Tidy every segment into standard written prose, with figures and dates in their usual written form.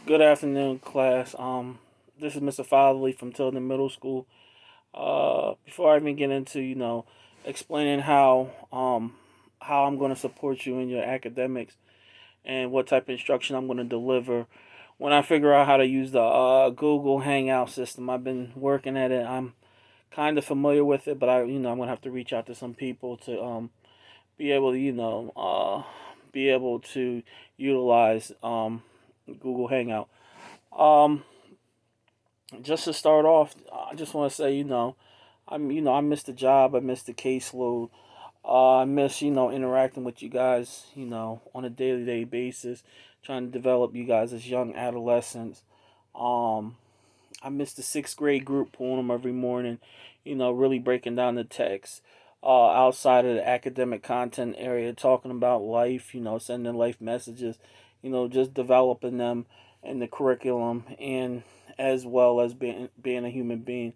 Good afternoon, class. This is Mr. Fatherly from Tilden Middle School. Before I even get into, explaining how I'm going to support you in your academics and what type of instruction I'm going to deliver, when I figure out how to use the Google Hangout system, I've been working at it. I'm kind of familiar with it, but I'm going to have to reach out to some people to be able to, be able to utilize Google Hangout. Um, just to start off, I just want to say, I miss the job. I miss the caseload. I miss, interacting with you guys, on a daily day basis, trying to develop you guys as young adolescents. Um, I miss the sixth grade group pulling them every morning, really breaking down the text. Outside of the academic content area, talking about life, sending life messages, just developing them in the curriculum and as well as being a human being.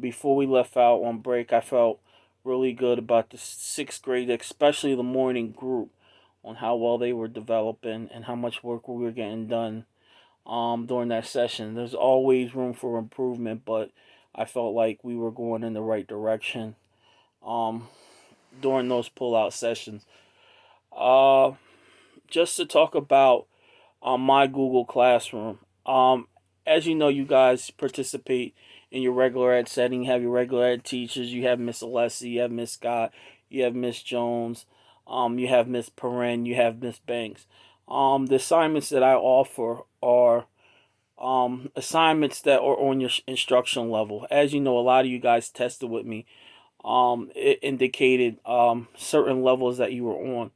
Before we left out on break, I felt really good about the sixth grade, especially the morning group, on how well they were developing and how much work we were getting done during that session. There's always room for improvement, but I felt like we were going in the right direction um, during those pull-out sessions. Uh, just to talk about my Google Classroom. As you know, you guys participate in your regular ed setting. You have your regular ed teachers. You have Miss Alessi. You have Miss Scott. You have Miss Jones. You have Miss Perrin. You have Miss Banks. The assignments that I offer are assignments that are on your instruction level. As you know, a lot of you guys tested with me. It indicated certain levels that you were on.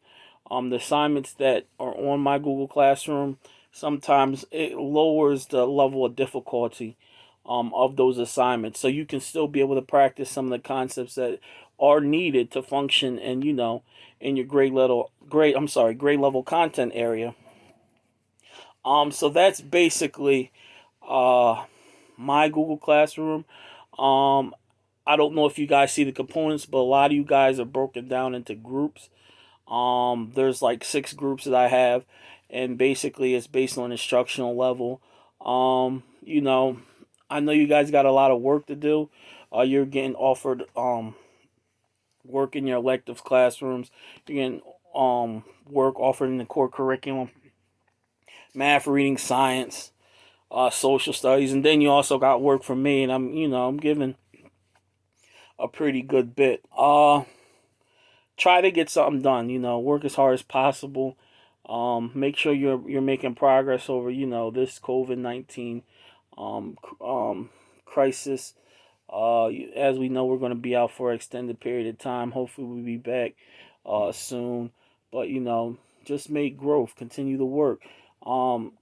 The assignments that are on my Google Classroom, sometimes it lowers the level of difficulty of those assignments, so you can still be able to practice some of the concepts that are needed to function, and in your grade level content area. So that's basically uh my Google Classroom. Um, I don't know if you guys see the components, but a lot of you guys are broken down into groups. There's like six groups that I have, and basically it's based on instructional level. I know you guys got a lot of work to do. You're getting offered work in your electives classrooms. You're getting work offered in the core curriculum, math, reading, science, social studies, and then you also got work from me, and I'm giving a pretty good bit. Try to get something done. Work as hard as possible. Make sure you're making progress over this COVID-19 crisis. As we know, we're going to be out for an extended period of time. Hopefully, we'll be back soon. But just make growth. Continue to work.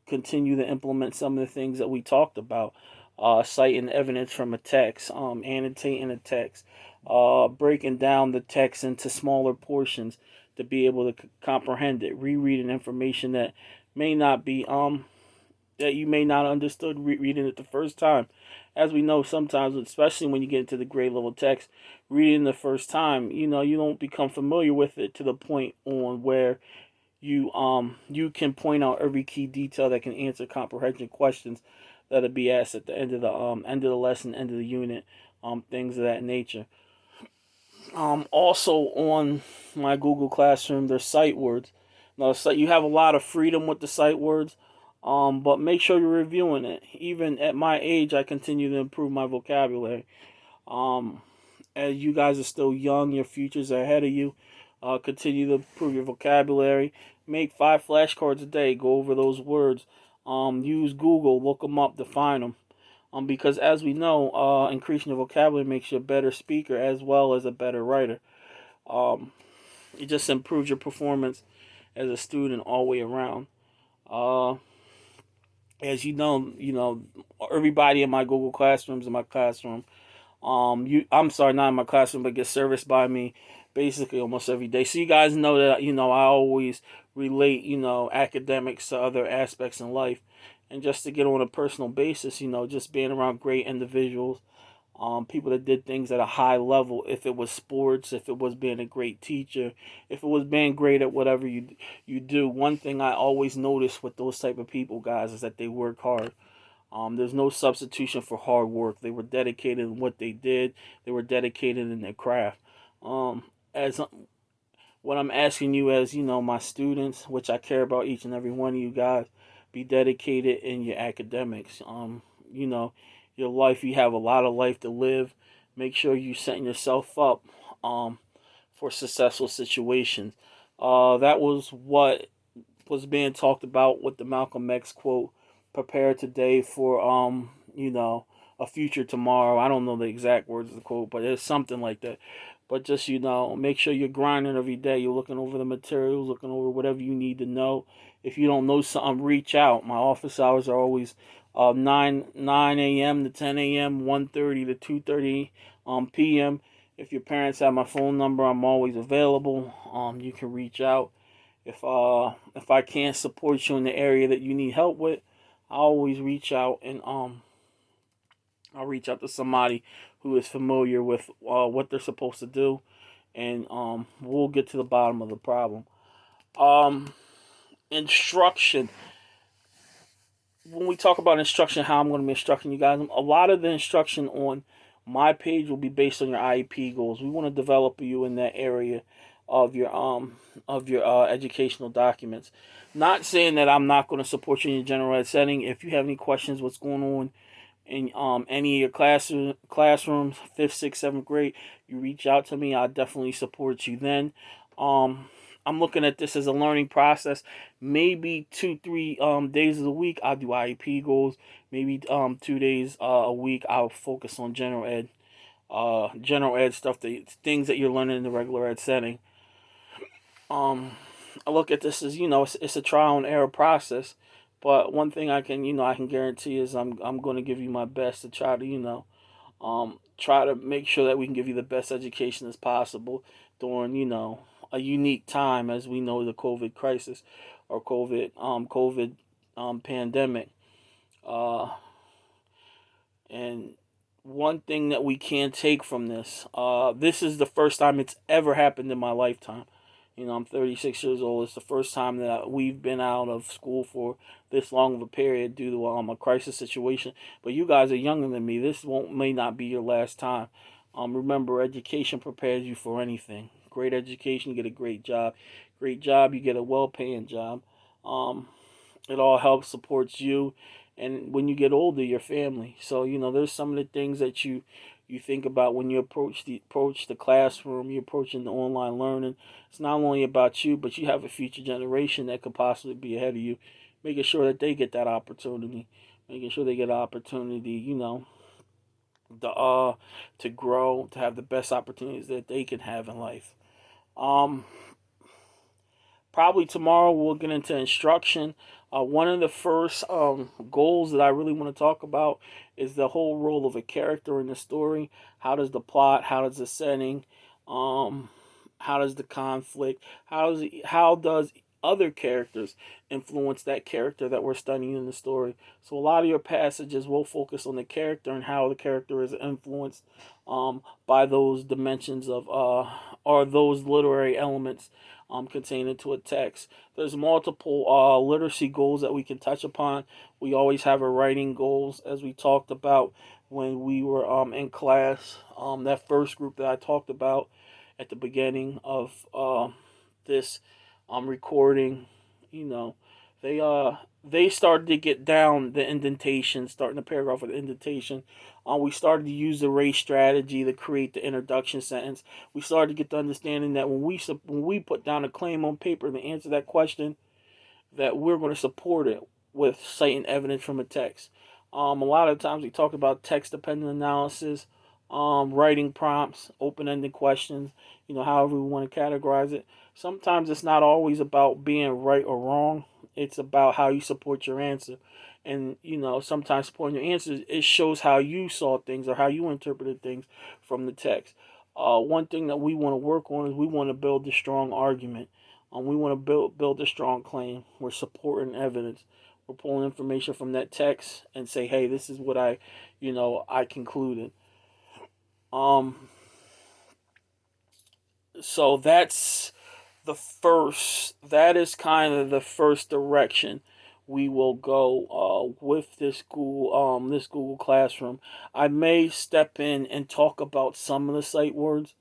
Continue to implement some of the things that we talked about. Citing evidence from a text. Annotating a text. Breaking down the text into smaller portions to be able to comprehend it. Rereading information that may not be that you may not understood reading it the first time. As we know, sometimes, especially when you get into the grade level text, reading the first time, you don't become familiar with it to the point on where you can point out every key detail that can answer comprehension questions that'll be asked at the end of the lesson, end of the unit, things of that nature. Also on my Google Classroom, there's sight words. Now, so you have a lot of freedom with the sight words, but make sure you're reviewing it. Even at my age, I continue to improve my vocabulary. Um, as you guys are still young, your future's ahead of you. Continue to improve your vocabulary. Make 5 flashcards a day. Go over those words. Use Google. Look them up. Define them. Because as we know, increasing your vocabulary makes you a better speaker as well as a better writer. Um, it just improves your performance as a student all the way around. Uh, as everybody in my Google Classrooms in my classroom. I'm sorry, not in my classroom, but get serviced by me basically almost every day. So you guys know that I always relate academics to other aspects in life, and just to get on a personal basis, just being around great individuals, people that did things at a high level. If it was sports, if it was being a great teacher, if it was being great at whatever you do. One thing I always notice with those type of people, guys, is that they work hard. There's no substitution for hard work. They were dedicated in what they did. They were dedicated in their craft. As what I'm asking you, as my students, which I care about each and every one of you guys, be dedicated in your academics. You know, your life. You have a lot of life to live. Make sure you setting yourself up for successful situations. That was what was being talked about with the Malcolm X quote. Prepare today for a future tomorrow. I don't know the exact words of the quote, but it's something like that. But just make sure you're grinding every day. You're looking over the materials, looking over whatever you need to know. If you don't know something, reach out. My office hours are always 9 a.m. to 10 a.m., 1:30 to 2:30 p.m. If your parents have my phone number, I'm always available. You can reach out. If I can't support you in the area that you need help with, I always reach out, and I'll reach out to somebody who is familiar with what they're supposed to do, and we'll get to the bottom of the problem. Um, Instruction. When we talk about instruction, how I'm going to be instructing you guys, a lot of the instruction on my page will be based on your IEP goals. We want to develop you in that area of your educational documents. Not saying that I'm not going to support you in your general ed setting. If you have any questions, what's going on in any of your classrooms, 5th, 6th, 7th grade, you reach out to me. I'll definitely support you then. I'm looking at this as a learning process. Maybe 2-3 days of the week I'll do IEP goals. Maybe 2 days a week I'll focus on general ed stuff, the things that you're learning in the regular ed setting. I look at this as it's a trial and error process, but one thing I can guarantee is I'm going to give you my best to try to try to make sure that we can give you the best education as possible during a unique time, as we know, the COVID crisis or COVID pandemic. And one thing that we can take from this, this is the first time it's ever happened in my lifetime. I'm 36 years old. It's the first time that we've been out of school for this long of a period due to a crisis situation. But you guys are younger than me. This may not be your last time. Remember, education prepares you for anything. Great education, you get a great job. Great job, you get a well-paying job. It all helps supports you, and when you get older, your family. So there's some of the things that you think about when you approach the classroom, you're approaching the online learning. It's not only about you, but you have a future generation that could possibly be ahead of you, making sure that they get that opportunity, making sure they get an opportunity, to grow, to have the best opportunities that they can have in life. Um, Probably tomorrow we'll get into instruction. One of the first goals that I really want to talk about is the whole role of a character in the story. How does the plot, how does the setting, um, how does the conflict, how does other characters influence that character that we're studying in the story? So a lot of your passages will focus on the character and how the character is influenced by those dimensions of or those literary elements contained into a text. There's multiple literacy goals that we can touch upon. We always have a writing goals, as we talked about when we were in class. That first group that I talked about at the beginning of this recording, you know, they started to get down the indentation, starting the paragraph with the indentation. We started to use the race strategy to create the introduction sentence. We started to get the understanding that when we put down a claim on paper to answer that question, that we're going to support it with citing evidence from a text. A lot of times we talk about text-dependent analysis, writing prompts, open-ended questions, however we want to categorize it. Sometimes it's not always about being right or wrong. It's about how you support your answer. And, sometimes supporting your answers, it shows how you saw things or how you interpreted things from the text. One thing that we want to work on is we want to build a strong argument. We want to build a strong claim. We're supporting evidence. We're pulling information from that text and say, hey, this is what I concluded. Um, so that is kind of the first direction we will go with this Google Classroom. I may step in and talk about some of the sight words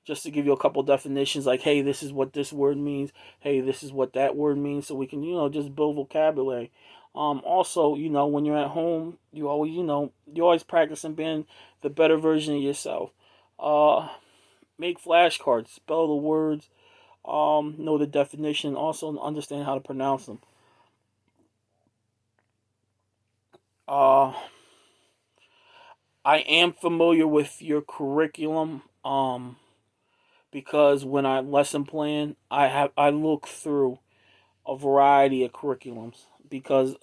just to give you a couple definitions, like, hey, this is what this word means, hey, this is what that word means, so we can, just build vocabulary. Also, when you're at home, you always practicing being the better version of yourself. Make flashcards, spell the words, know the definition, also understand how to pronounce them. Uh, I am familiar with your curriculum, because when I lesson plan, I look through a variety of curriculums because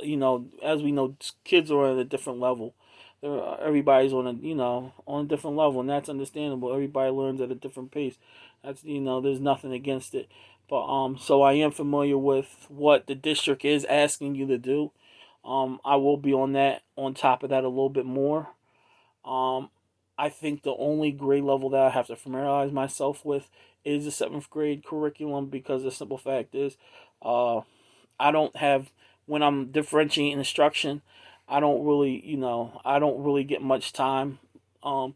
as we know, kids are at a different level. Everybody's on a different level, and that's understandable. Everybody learns at a different pace. That's there's nothing against it, but so I am familiar with what the district is asking you to do. I will be on top of that a little bit more. Um, I think the only grade level that I have to familiarize myself with is the seventh grade curriculum because the simple fact is, uh, I don't have when I'm differentiating instruction, I don't really get much time to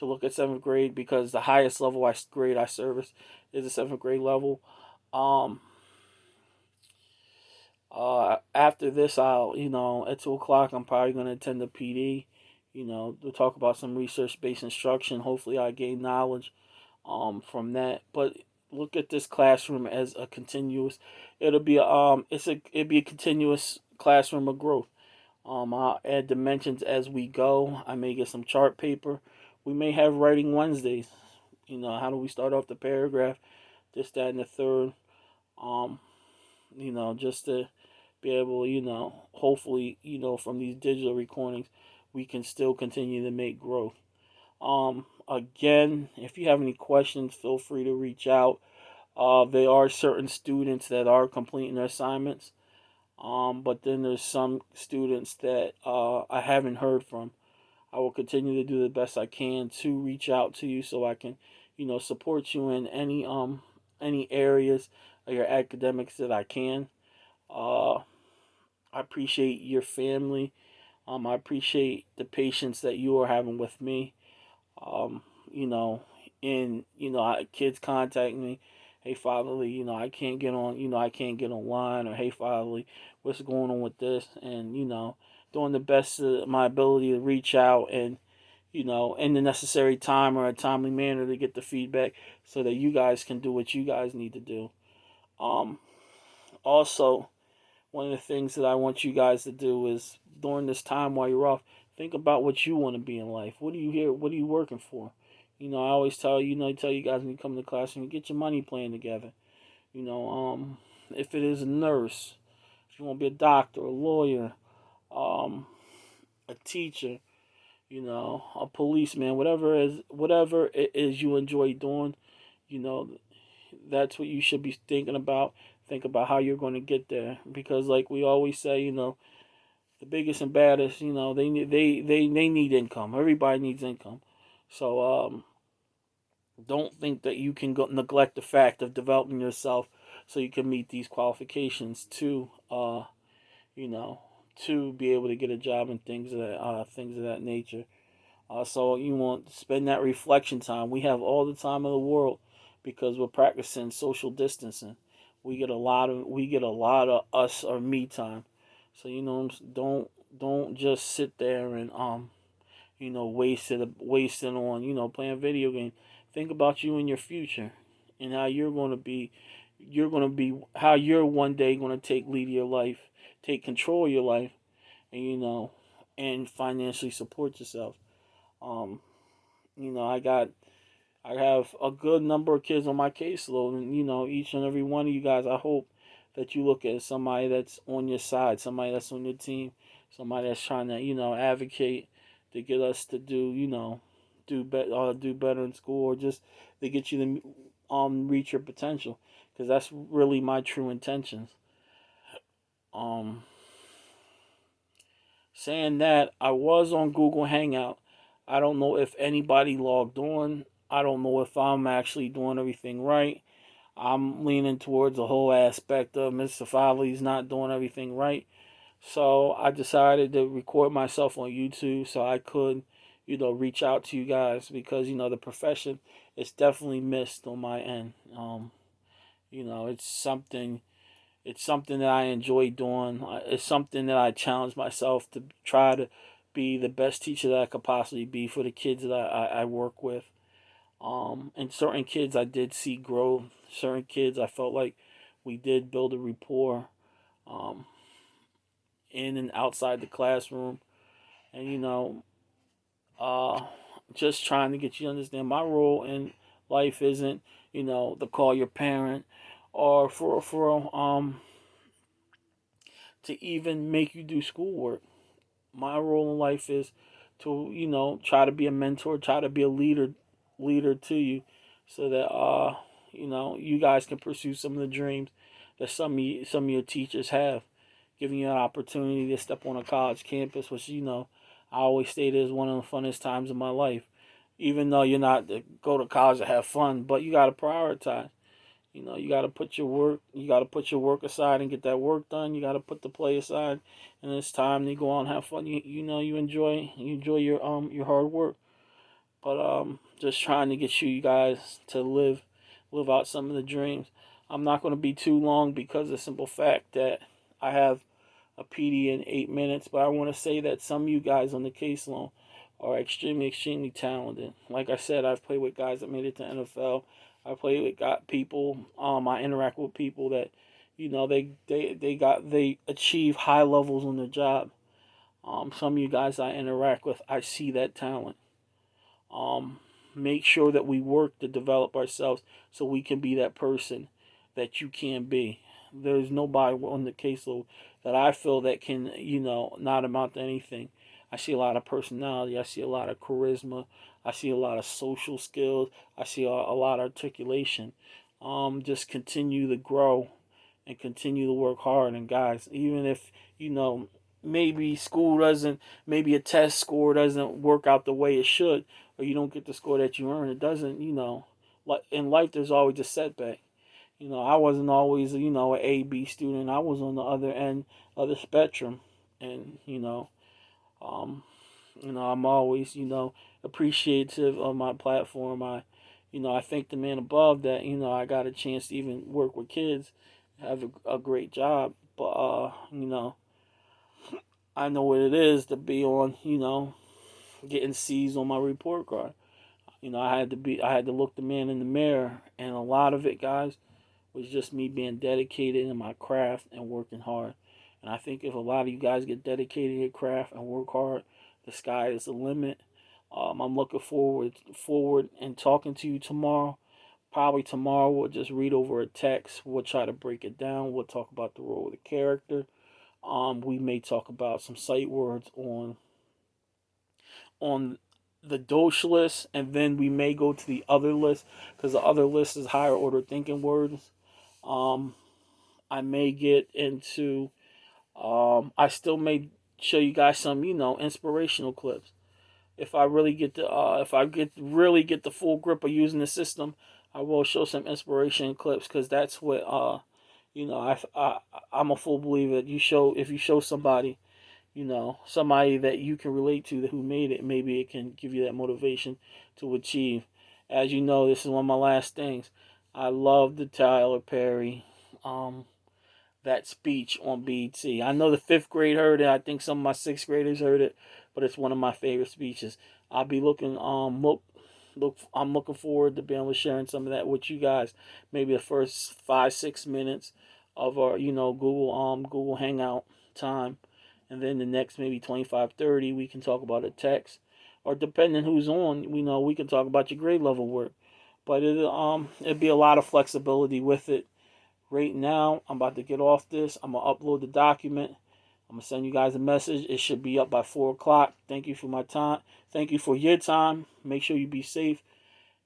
look at seventh grade because the highest level grade I service is the seventh grade level. Um, After this, I'll at 2 o'clock I'm probably gonna attend the PD. To talk about some research based instruction. Hopefully, I gain knowledge from that. But look at this classroom as a continuous. It'd be a continuous classroom of growth. I'll add dimensions as we go. I may get some chart paper. We may have writing Wednesdays. How do we start off the paragraph? This, that, and the third. Um, just to be able, hopefully, from these digital recordings, we can still continue to make growth. Again, if you have any questions, feel free to reach out. There are certain students that are completing their assignments, but then there's some students that I haven't heard from. I will continue to do the best I can to reach out to you so I can, support you in any areas of your academics that I can. Uh, I appreciate your family. I appreciate the patience that you are having with me. Um, you know, kids contact me, hey fatherly, I can't get on, I can't get online, or hey fatherly, what's going on with this, and doing the best of my ability to reach out and in the necessary time or a timely manner to get the feedback so that you guys can do what you guys need to do. Um, Also, one of the things that I want you guys to do is during this time while you're off, think about what you want to be in life. What are you here? What are you working for? I always tell you guys when you come to class and get your money plan together. You know, um, if it is a nurse, if you want to be a doctor, a lawyer, um, a teacher, a policeman, whatever it is you enjoy doing, you know, that's what you should be thinking about. Think about how you're going to get there, because like we always say, the biggest and baddest, they need income. Everybody needs income. So don't think that you can neglect the fact of developing yourself so you can meet these qualifications to you know to be able to get a job and things of that nature. So you want to spend that reflection time. We have all the time in the world because we're practicing social distancing. We get a lot of us or me time. So don't just sit there and waste it on playing video games. Think about you in your future and how you're gonna be how you're one day gonna take lead of your life, take control of your life, and and financially support yourself. Um, I have a good number of kids on my caseload, and each and every one of you guys, I hope that you look at somebody that's on your side, somebody that's on your team, somebody that's trying to advocate to get us to do better in school, or just to get you to reach your potential, because that's really my true intentions. Um, Saying that, I was on Google Hangout. I don't know if anybody logged on. I don't know if I'm actually doing everything right. I'm leaning towards the whole aspect of Mr. Foley's not doing everything right. So I decided to record myself on YouTube so I could, reach out to you guys because, the profession is definitely missed on my end. It's something that I enjoy doing. It's something that I challenge myself to try to be the best teacher that I could possibly be for the kids that I work with. And certain kids I did see grow. Certain kids I felt like we did build a rapport um, in and outside the classroom. And, uh, just trying to get you to understand my role in life isn't, to call your parent or to even make you do schoolwork. My role in life is to, try to be a mentor, try to be a leader to you so that you guys can pursue some of the dreams that some of your teachers have, giving you an opportunity to step on a college campus, which I always state is one of the funnest times of my life. Even though you're not to go to college to have fun, but you got to prioritize. You got to put your work. You got to put your work aside and get that work done. You got to put the play aside, and it's time to go out and have fun. You enjoy your hard work. But just trying to get you guys to live out some of the dreams. I'm not going to be too long because of the simple fact that I have a PD in 8 minutes. But I want to say that some of you guys on the case loan are extremely talented. Like I said, I've played with guys that made it to NFL. I play with people. I interact with people that, they achieve high levels on their job. Some of you guys I interact with, I see that talent. Um, Make sure that we work to develop ourselves so we can be that person that you can be. There's nobody on the caseload that I feel that can, not amount to anything. I see a lot of personality. I see a lot of charisma. I see a lot of social skills. I see a lot of articulation. Just continue to grow and continue to work hard. And guys, even if, maybe maybe a test score doesn't work out the way it should, or you don't get the score that you earn, it doesn't, like in life, there's always a setback. I wasn't always, an A, B student. I was on the other end of the spectrum. And, um, I'm always, appreciative of my platform. I thank the man above that, I got a chance to even work with kids, have a great job. But, I know what it is to be on, getting C's on my report card. I had to look the man in the mirror. And a lot of it, guys, was just me being dedicated in my craft and working hard. And I think if a lot of you guys get dedicated to your craft and work hard, the sky is the limit. I'm looking forward and talking to you tomorrow. Probably tomorrow we'll just read over a text. We'll try to break it down. We'll talk about the role of the character. We may talk about some sight words on the Dosh list, and then we may go to the other list because the other list is higher order thinking words. Um, I may get into. I still may show you guys some, inspirational clips. If I really get the full grip of using the system, I will show some inspiration clips because that's what I'm a full believer that if you show somebody, somebody that you can relate to who made it, maybe it can give you that motivation to achieve. As you know, this is one of my last things. I love the Tyler Perry that speech on BET. I know the fifth grade heard it. I think some of my sixth graders heard it, but it's one of my favorite speeches. I'll be looking I'm looking forward to being able to sharing some of that with you guys. Maybe the first 5-6 minutes of our Google Hangout time, and then the next maybe 25-30 we can talk about a text, or depending who's on, we can talk about your grade level work. But it'd be a lot of flexibility with it. Right now, I'm about to get off this. I'm going to upload the document. I'm going to send you guys a message. It should be up by 4 o'clock. Thank you for my time. Thank you for your time. Make sure you be safe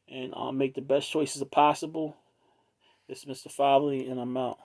and make the best choices possible. This is Mr. Fowley, and I'm out.